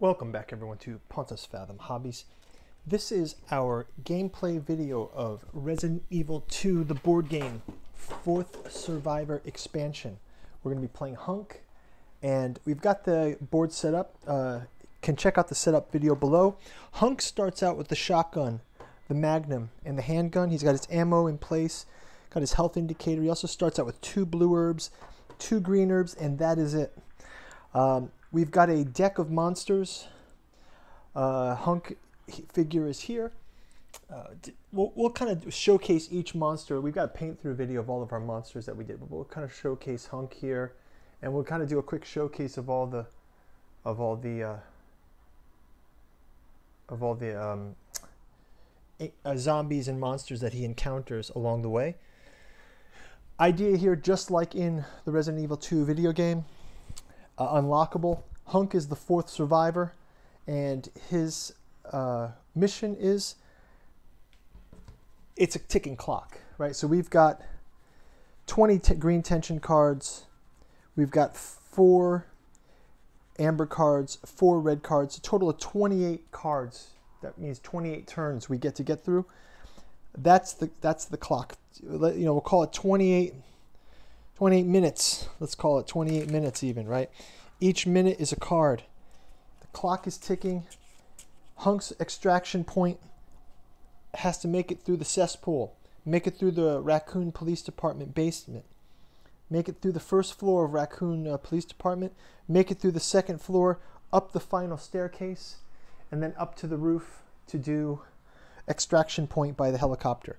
Welcome back everyone to Pontus Fathom Hobbies. This is our gameplay video of Resident Evil 2, the board game, 4th Survivor expansion. We're going to be playing Hunk, and we've got the board set up. Can check out the setup video below. Hunk starts out with the shotgun, the Magnum, and the handgun. He's got his ammo in place, got his health indicator. He also starts out with 2 blue herbs, 2 green herbs, and that is it. We've got a deck of monsters. Hunk figure is here. We'll kind of showcase each monster. We've got a paint through video of all of our monsters that we did, but we'll kind of showcase Hunk here, and we'll kind of do a quick showcase of all the zombies and monsters that he encounters along the way. Idea here, just like in the Resident Evil 2 video game. Unlockable. Hunk is the 4th survivor, and his mission is, it's a ticking clock, right? So we've got 20 green tension cards, we've got 4 amber cards, 4 red cards, a total of 28 cards. That means 28 turns we get through. That's the clock. We'll call it 28 minutes. Let's call it 28 minutes even, right? Each minute is a card. The clock is ticking. Hunk's extraction point has to make it through the cesspool, make it through the Raccoon Police Department basement, make it through the first floor of Raccoon Police Department, make it through the second floor, up the final staircase, and then up to the roof to do extraction point by the helicopter.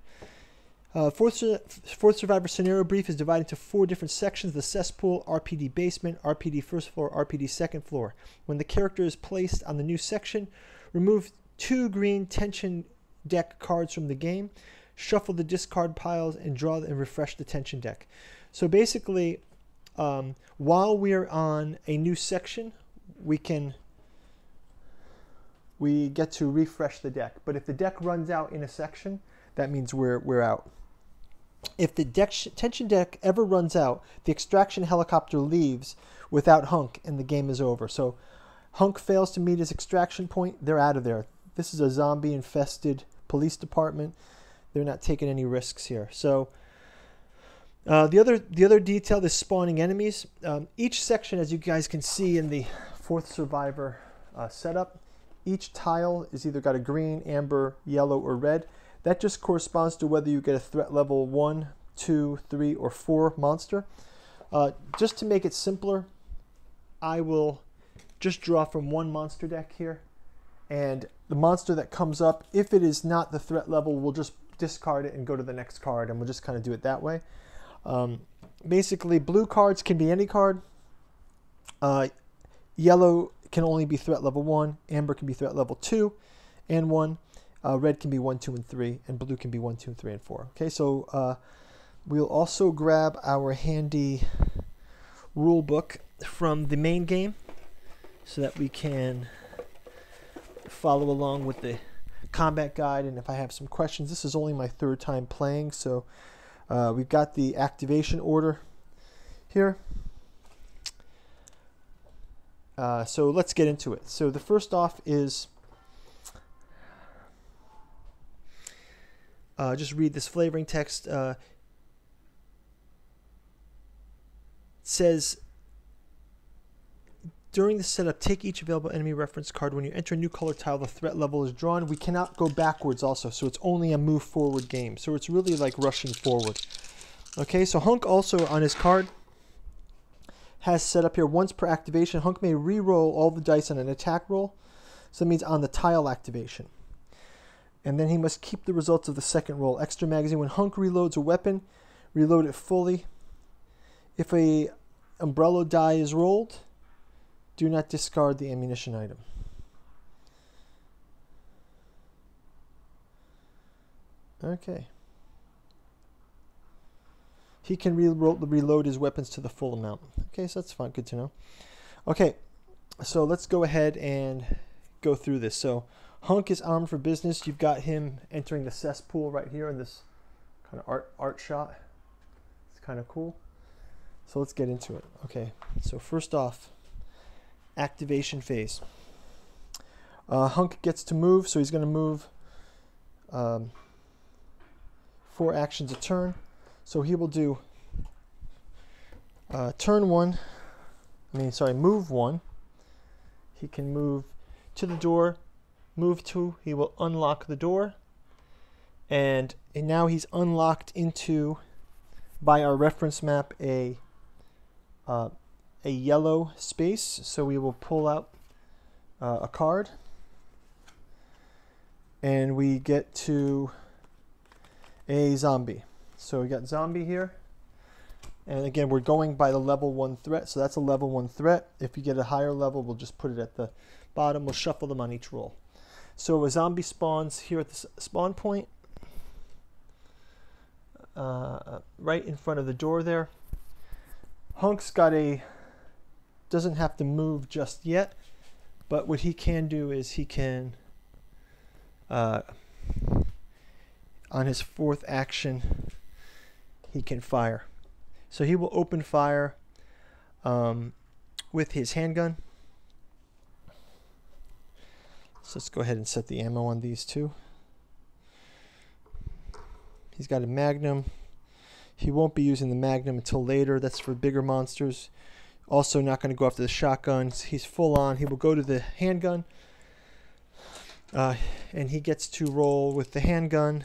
Fourth Survivor scenario brief is divided into 4 different sections: the cesspool, RPD basement, RPD first floor, RPD second floor. When the character is placed on the new section, remove 2 green tension deck cards from the game, shuffle the discard piles, and draw and refresh the tension deck. So basically, while we are on a new section, we get to refresh the deck. But if the deck runs out in a section, that means we're out. If the tension deck ever runs out, the extraction helicopter leaves without Hunk, and the game is over. So Hunk fails to meet his extraction point, they're out of there. This is a zombie-infested police department. They're not taking any risks here. So the other detail is spawning enemies. Each section, as you guys can see in the 4th Survivor setup, each tile is either got a green, amber, yellow, or red. That just corresponds to whether you get a threat level 1, 2, 3, or 4 monster. Just to make it simpler, I will just draw from 1 monster deck here. And the monster that comes up, if it is not the threat level, we'll just discard it and go to the next card, and we'll just kind of do it that way. Basically, blue cards can be any card. Yellow can only be threat level 1. Amber can be threat level 2 and 1. Red can be 1, 2, and 3, and blue can be 1, 2, 3, and 4. Okay, so we'll also grab our handy rule book from the main game so that we can follow along with the combat guide. And if I have some questions, this is only my 3rd time playing, so we've got the activation order here. So let's get into it. So the first off is just read this flavoring text. It says, during the setup, take each available enemy reference card. When you enter a new color tile, the threat level is drawn. We cannot go backwards also, so it's only a move forward game. So it's really like rushing forward. Okay, so Hunk also on his card has set up here once per activation. Hunk may re-roll all the dice on an attack roll. So that means on the tile activation. And then he must keep the results of the second roll. Extra magazine. When Hunk reloads a weapon, reload it fully. If a umbrella die is rolled, do not discard the ammunition item. Okay. He can reload his weapons to the full amount. Okay, so that's fine. Good to know. Okay, so let's go ahead and go through this. So Hunk is armed for business. You've got him entering the cesspool right here in this kind of art shot. It's kind of cool. So let's get into it. Okay, so first off, activation phase. Hunk gets to move, so he's going to move 4 actions a turn. So he will do move 1. He can move to the door, move 2. He will unlock the door. And now he's unlocked into, by our reference map, a yellow space. So we will pull out a card. And we get to a zombie. So we got zombie here. And again, we're going by the level 1 threat. So that's a level 1 threat. If you get a higher level, we'll just put it at the bottom. We'll shuffle them on each roll. So a zombie spawns here at the spawn point. Right in front of the door there. Hunk's doesn't have to move just yet. But what he can do is he can... on his 4th action, he can fire. So he will open fire with his handgun. So let's go ahead and set the ammo on these two. He's got a Magnum. He won't be using the Magnum until later. That's for bigger monsters. Also not going to go after the shotguns. He's full on. He will go to the handgun. And he gets to roll with the handgun.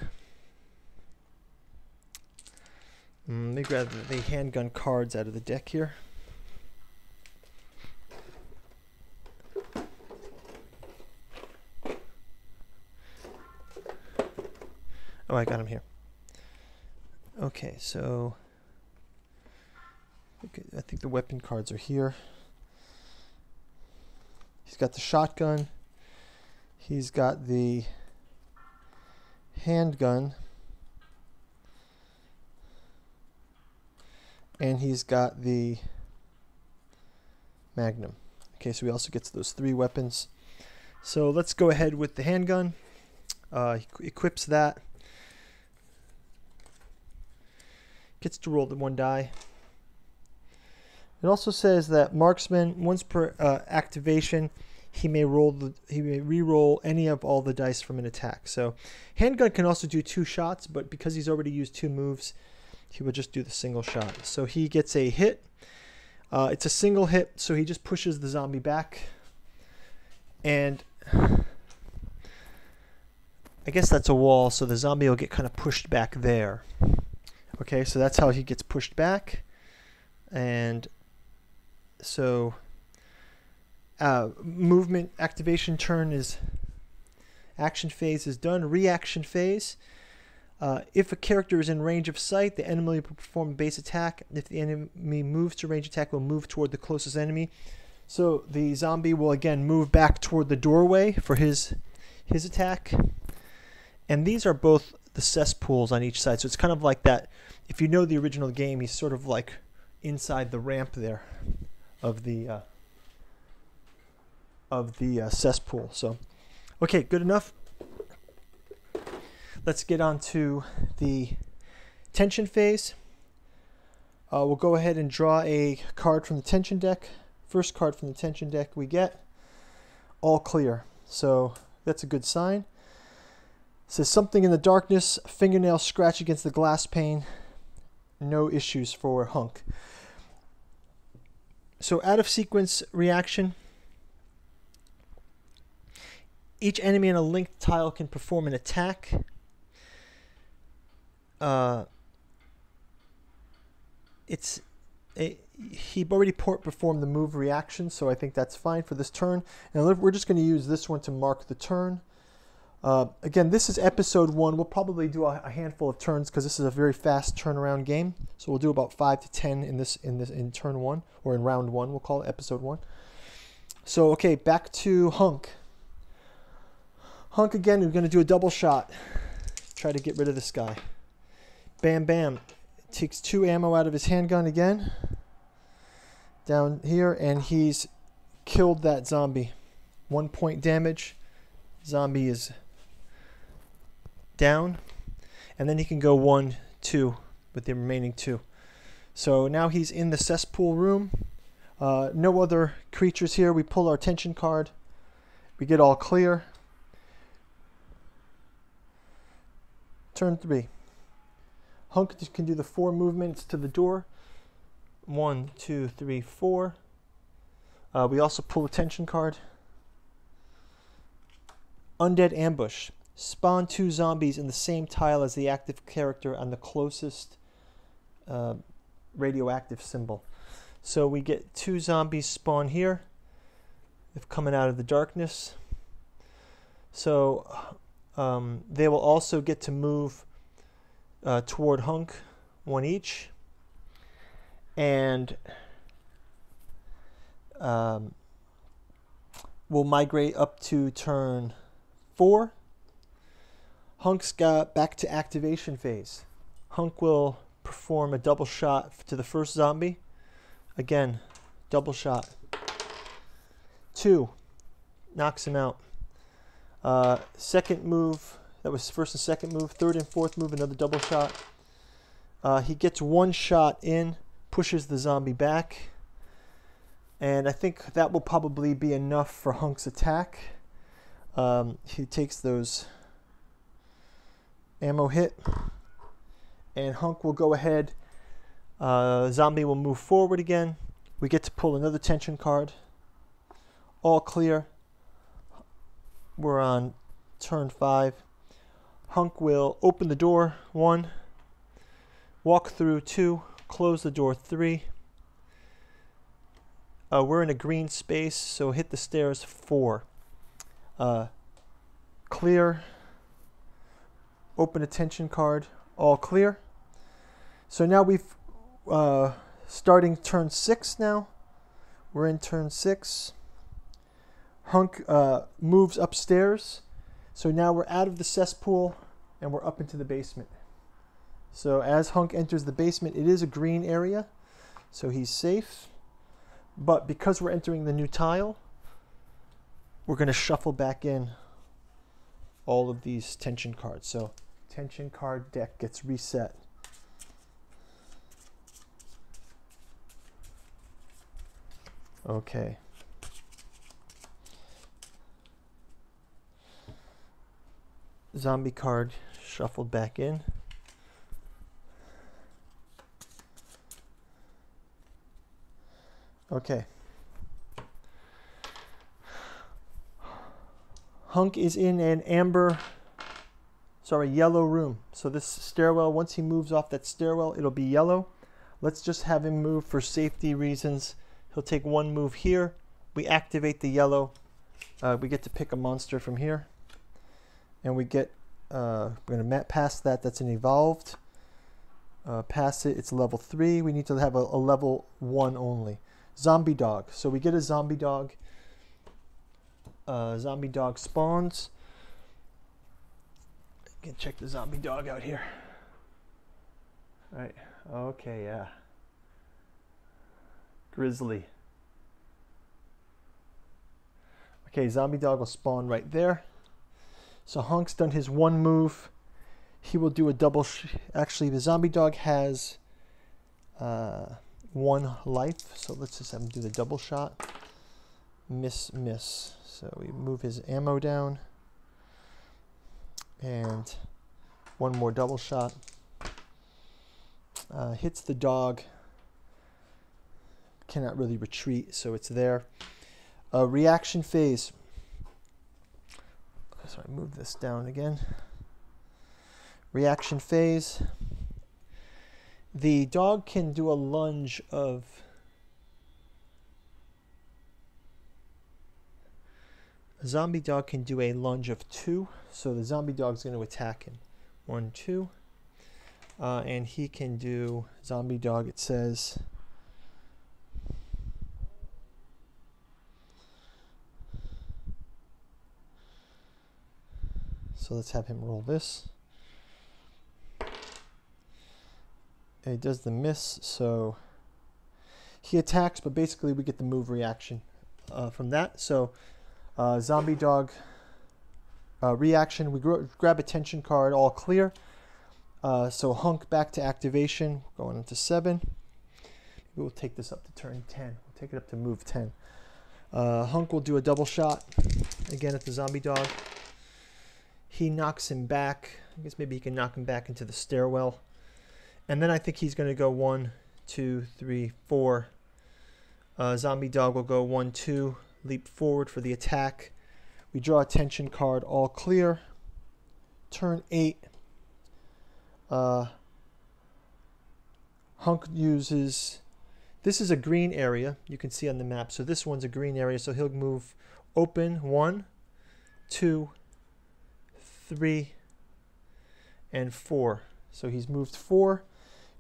Let me grab the handgun cards out of the deck here. Oh, I got him here. Okay, so I think the weapon cards are here. He's got the shotgun. He's got the handgun. And he's got the Magnum. Okay, so he also gets those 3 weapons. So let's go ahead with the handgun. He equips that. Gets to roll the 1 die. It also says that marksman, once per activation, he may re-roll any of all the dice from an attack. So handgun can also do 2 shots, but because he's already used 2 moves, he will just do the single shot. So he gets a hit. It's a single hit, so he just pushes the zombie back. And I guess that's a wall, so the zombie will get kind of pushed back there. Okay, so that's how he gets pushed back. And so movement activation turn is action phase is done. Reaction phase. If a character is in range of sight, the enemy will perform a base attack. If the enemy moves to range attack, will move toward the closest enemy. So the zombie will again move back toward the doorway for his attack. And these are both the cesspools on each side. So it's kind of like that. If you know the original game, he's sort of like inside the ramp there of the cesspool. So, okay, good enough. Let's get on to the tension phase. We'll go ahead and draw a card from the tension deck. First card from the tension deck we get, all clear. So that's a good sign. It says something in the darkness, fingernail scratch against the glass pane. No issues for Hunk. So out of sequence reaction. Each enemy in a linked tile can perform an attack. He already performed the move reaction, so I think that's fine for this turn. And we're just going to use this one to mark the turn. Again, this is episode 1. We'll probably do a handful of turns because this is a very fast turnaround game. So we'll do about 5 to 10 in turn 1, or in round 1. We'll call it episode 1. So okay, back to Hunk. Hunk again. We're going to do a double shot. Try to get rid of this guy. Bam, bam. Takes 2 ammo out of his handgun again. Down here, and he's killed that zombie. 1 point damage. Zombie is down. And then he can go 1, 2 with the remaining 2. So now he's in the cesspool room. No other creatures here. We pull our tension card. We get all clear. Turn 3. Hunk can do the 4 movements to the door. 1, 2, 3, 4. We also pull a tension card. Undead Ambush. Spawn 2 zombies in the same tile as the active character on the closest radioactive symbol. So we get 2 zombies spawn here. They're coming out of the darkness. So they will also get to move toward Hunk, 1 each. And we'll migrate up to turn 4. Hunk's got back to activation phase. Hunk will perform a double shot to the first zombie. Again, double shot. 2, knocks him out. Second move, that was first and second move. Third and fourth move, another double shot. He gets 1 shot in, pushes the zombie back. And I think that will probably be enough for Hunk's attack. He takes those ammo hit, and Hunk will go ahead. Zombie will move forward again. We get to pull another tension card. All clear. We're on turn 5. Hunk will open the door, 1, walk through, 2, close the door, 3. We're in a green space, so hit the stairs, 4. Clear. Open a tension card, all clear. So now we've starting turn 6 now. We're in turn 6. Hunk moves upstairs. So now we're out of the cesspool and we're up into the basement. So as Hunk enters the basement, it is a green area, so he's safe. But because we're entering the new tile, we're going to shuffle back in all of these tension cards. So tension card deck gets reset. Okay. Zombie card shuffled back in. Okay. Hunk is in an yellow room. So this stairwell, once he moves off that stairwell, it'll be yellow. Let's just have him move for safety reasons. He'll take 1 move here. We activate the yellow. We get to pick a monster from here. And we get, we're going to pass that. That's an evolved. Pass it. It's level 3. We need to have a level 1 only. Zombie dog. So we get a zombie dog. Zombie dog spawns. Can check the zombie dog out here. All right. Okay. Yeah. Grizzly. Okay. Zombie dog will spawn right there. So Hunk's done his 1 move. He will do a double. Actually, the zombie dog has 1 life. So let's just have him do the double shot. Miss, miss. So we move his ammo down. And 1 more double shot. Hits the dog. Cannot really retreat, so it's there. Reaction phase. So I move this down again. Reaction phase. The dog can do a lunge of a zombie dog can do a lunge of 2. So the zombie dog's going to attack him. 1, 2. And he can do zombie dog, it says. So let's have him roll this. And he does the miss, so he attacks, but basically we get the move reaction from that. So zombie dog reaction, we grab a tension card, all clear. So Hunk back to activation, going into 7. We will take this up to turn 10. We'll take it up to move 10. Hunk will do a double shot. again at the zombie dog. He knocks him back. I guess maybe he can knock him back into the stairwell. And then I think he's going to go 1, 2, 3, 4. Zombie dog will go 1, 2, leap forward for the attack. We draw a tension card, all clear. Turn 8. Hunk uses, this is a green area, you can see on the map. So this one's a green area, so he'll move open 1, 2, 3, and 4. So he's moved 4,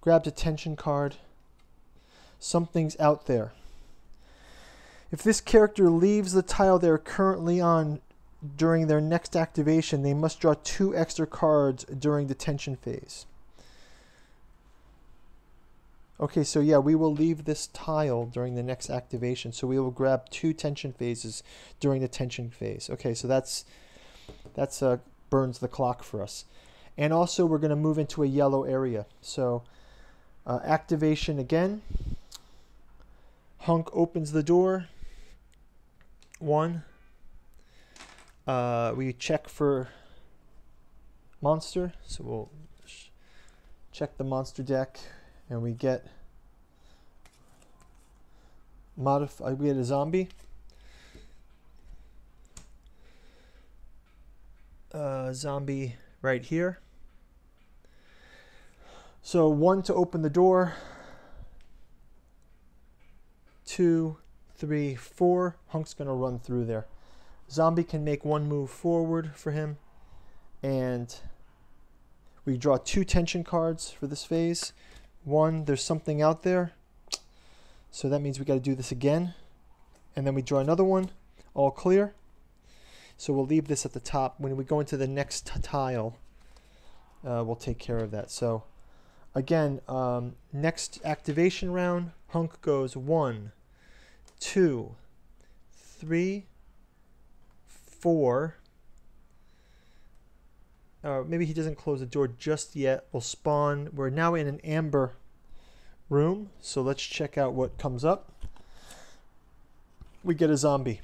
grabbed a tension card. Something's out there. If this character leaves the tile they're currently on during their next activation, they must draw 2 extra cards during the tension phase. Okay, so yeah, we will leave this tile during the next activation. So we will grab 2 tension phases during the tension phase. Okay, so that's burns the clock for us. And also we're going to move into a yellow area. So activation again. Hunk opens the door. 1. We check for monster. So we'll check the monster deck. And we get we get a zombie. Zombie right here. So 1 to open the door. 2, 3, 4. Hunk's going to run through there. Zombie can make 1 move forward for him. And we draw 2 tension cards for this phase. 1, there's something out there. So that means we got to do this again. And then we draw another one. All clear. So we'll leave this at the top. When we go into the next tile, we'll take care of that. So again, next activation round, Hunk goes 1, 2, 3, 4. Maybe he doesn't close the door just yet. We'll spawn. We're now in an amber room. So let's check out what comes up. We get a zombie.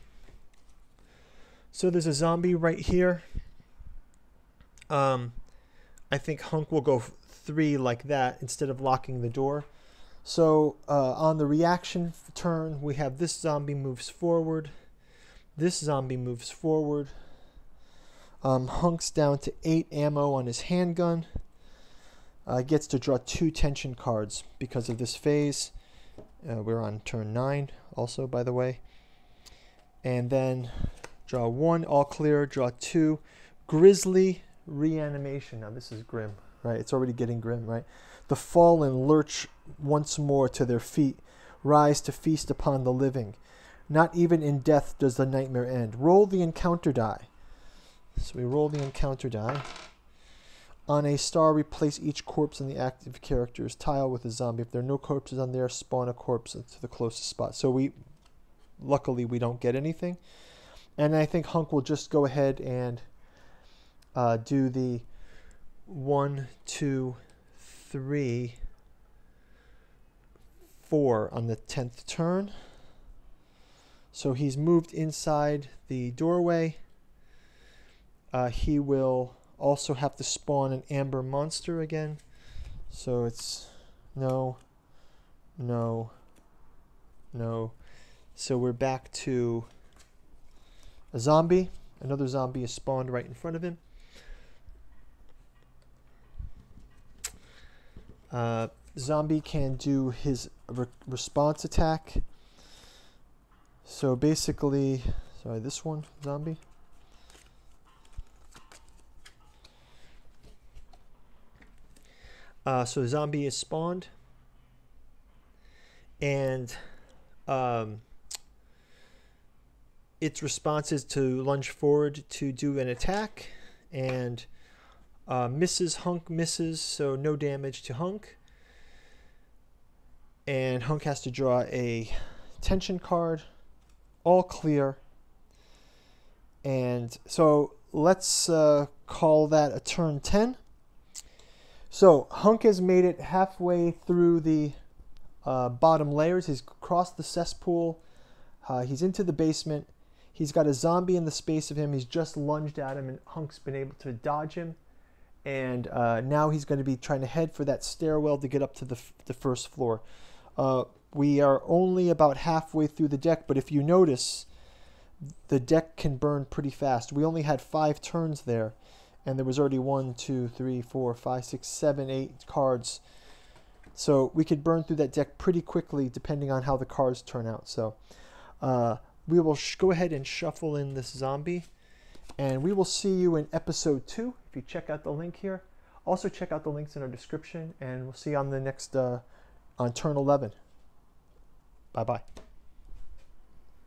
So there's a zombie right here. I think Hunk will go 3 like that instead of locking the door. So on the reaction turn, we have this zombie moves forward. This zombie moves forward. Hunk's down to 8 ammo on his handgun. Gets to draw 2 tension cards because of this phase. We're on turn 9 also, by the way. And then draw 1, all clear, draw 2. Grisly reanimation. Now this is grim, right? It's already getting grim, right? The fallen lurch once more to their feet, rise to feast upon the living. Not even in death does the nightmare end. Roll the encounter die. So we roll the encounter die. On a star, replace each corpse in the active character's tile with a zombie. If there are no corpses on there, spawn a corpse to the closest spot. So luckily we don't get anything. And I think Hunk will just go ahead and do the 1, 2, 3, 4 on the 10th turn. So he's moved inside the doorway. He will also have to spawn an amber monster again. So it's no, no, no. So we're back to a zombie. Another zombie is spawned right in front of him. Zombie can do his response attack. So basically, sorry, this one, zombie. So zombie is spawned, and its response is to lunge forward to do an attack, and misses. Hunk misses, so no damage to Hunk. And Hunk has to draw a tension card, all clear. And so let's call that a turn 10. So Hunk has made it halfway through the bottom layers. He's crossed the cesspool. He's into the basement. He's got a zombie in the space of him. He's just lunged at him, and Hunk's been able to dodge him. And now he's going to be trying to head for that stairwell to get up to the first floor. We are only about halfway through the deck, but if you notice, the deck can burn pretty fast. We only had 5 turns there, and there was already 1, 2, 3, 4, 5, 6, 7, 8 cards. So we could burn through that deck pretty quickly depending on how the cards turn out. So we will go ahead and shuffle in this zombie, and we will see you in episode 2 if you check out the link here. Also check out the links in our description, and we'll see you on the next on turn 11. Bye-bye.